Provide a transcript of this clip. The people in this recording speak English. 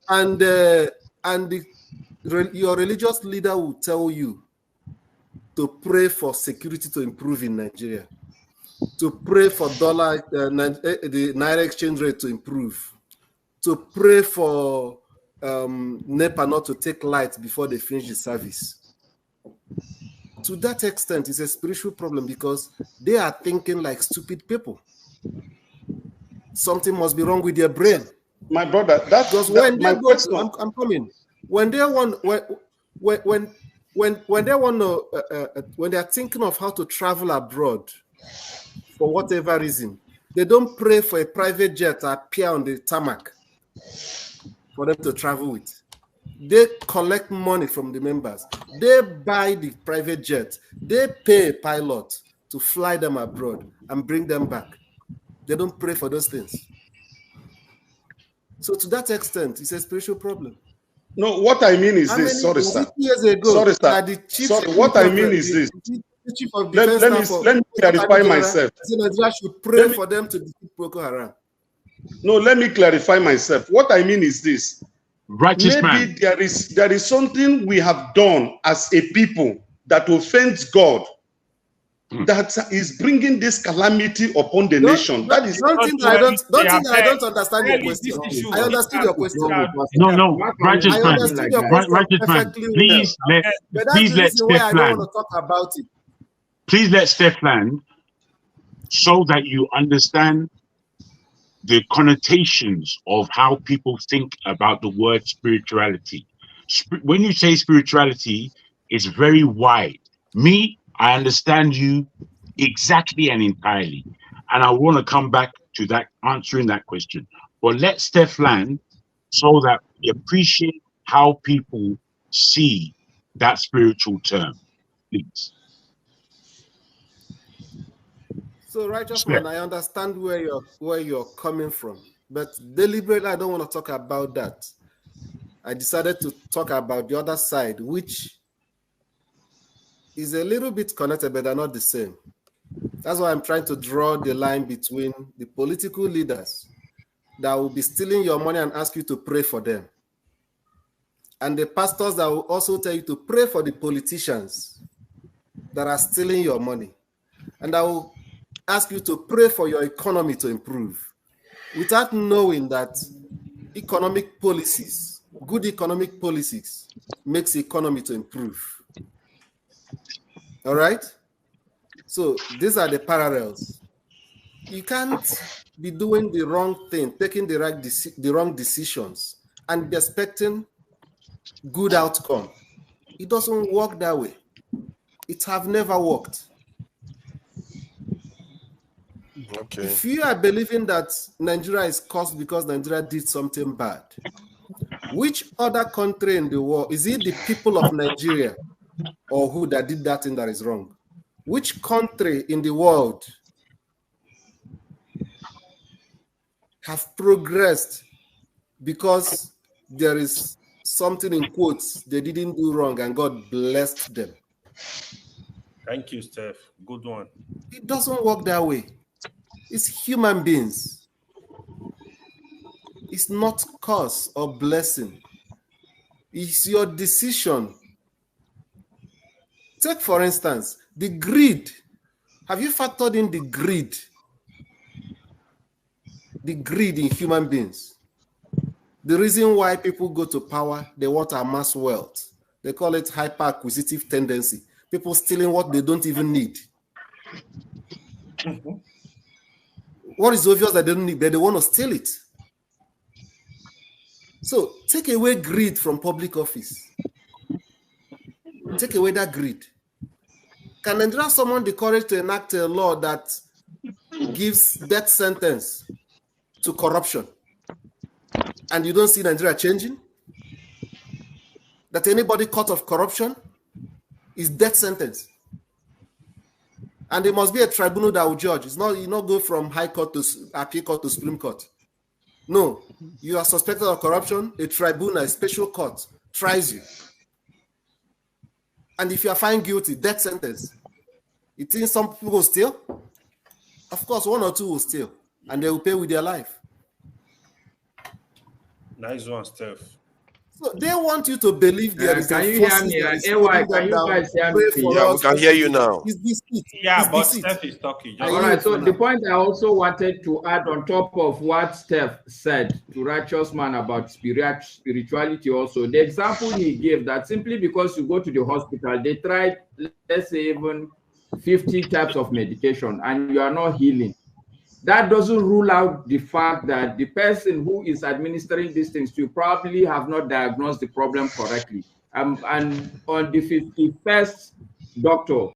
and your religious leader will tell you to pray for security to improve in Nigeria, to pray for the Naira exchange rate to improve, to pray for NEPA not to take light before they finish the service. To that extent, it's a spiritual problem because they are thinking like stupid people. Something must be wrong with their brain. My brother, that's when my question. I'm coming. When they want, when they want to, when they are thinking of how to travel abroad, for whatever reason, they don't pray for a private jet to appear on the tarmac for them to travel with. They collect money from the members. They buy the private jet. They pay a pilot to fly them abroad and bring them back. They don't pray for those things. So to that extent, it's a spiritual problem. No, what I mean is this. Sorry, sir. Years ago, sorry, sir. Sorry, what I mean is this. Let me clarify myself. Nigeria should pray for them to defeat Boko Haram. No, let me clarify myself. What I mean is this. Righteous Maybe man. there is something we have done as a people that offends God, that is bringing this calamity upon the nation. That is something I don't understand your question. I understood your question. No, righteous man. Please let Steph land. Talk about it. Please let Steph land so that you understand the connotations of how people think about the word spirituality. When you say spirituality, it's very wide. Me, I understand you exactly and entirely. And I want to come back to that, answering that question. But let Steph land so that we appreciate how people see that spiritual term, please. So, righteous man, I understand where you're coming from, but deliberately I don't want to talk about that. I decided to talk about the other side, which is a little bit connected, but they're not the same. That's why I'm trying to draw the line between the political leaders that will be stealing your money and ask you to pray for them, and the pastors that will also tell you to pray for the politicians that are stealing your money, and I will ask you to pray for your economy to improve, without knowing that economic policies, good economic policies, makes the economy to improve. All right? So these are the parallels. You can't be doing the wrong thing, taking the wrong decisions, and be expecting good outcome. It doesn't work that way. It have never worked. Okay. If you are believing that Nigeria is cursed because Nigeria did something bad, which other country in the world, is it the people of Nigeria or who that did that thing that is wrong? Which country in the world have progressed because there is something in quotes they didn't do wrong and God blessed them? Thank you, Steph. Good one. It doesn't work that way. It's human beings. It's not curse or blessing. It's your decision. Take, for instance, the greed. Have you factored in the greed? The greed in human beings. The reason why people go to power, they want to amass wealth. They call it hyper-acquisitive tendency. People stealing what they don't even need. What is obvious that they don't need, that they want to steal it. So take away greed from public office. Take away that greed. Can Nigeria summon the courage to enact a law that gives death sentence to corruption? And you don't see Nigeria changing? That anybody caught of corruption is death sentence. And there must be a tribunal that will judge. It's not, you not go from High Court to Appeal Court to Supreme Court. No, you are suspected of corruption, a tribunal, a special court, tries you. And if you are found guilty, death sentence. You think some people will steal? Of course, one or two will steal, and they will pay with their life. Nice one, Steph. So they want you to believe there is can a you hear forces me? that is AY, holding can them you down. guys hear Pray me? for Yeah, we us. can hear you now. It's deceit. Yeah, It's but deceit. Steph is talking. I All right, yield so for the now. point I also wanted to add on top of what Steph said to Righteous Man about spirituality also, the example he gave that simply because you go to the hospital, they tried, let's say, even 50 types of medication and you are not healing. That doesn't rule out the fact that the person who is administering these things to you probably have not diagnosed the problem correctly. And on the 51st doctor,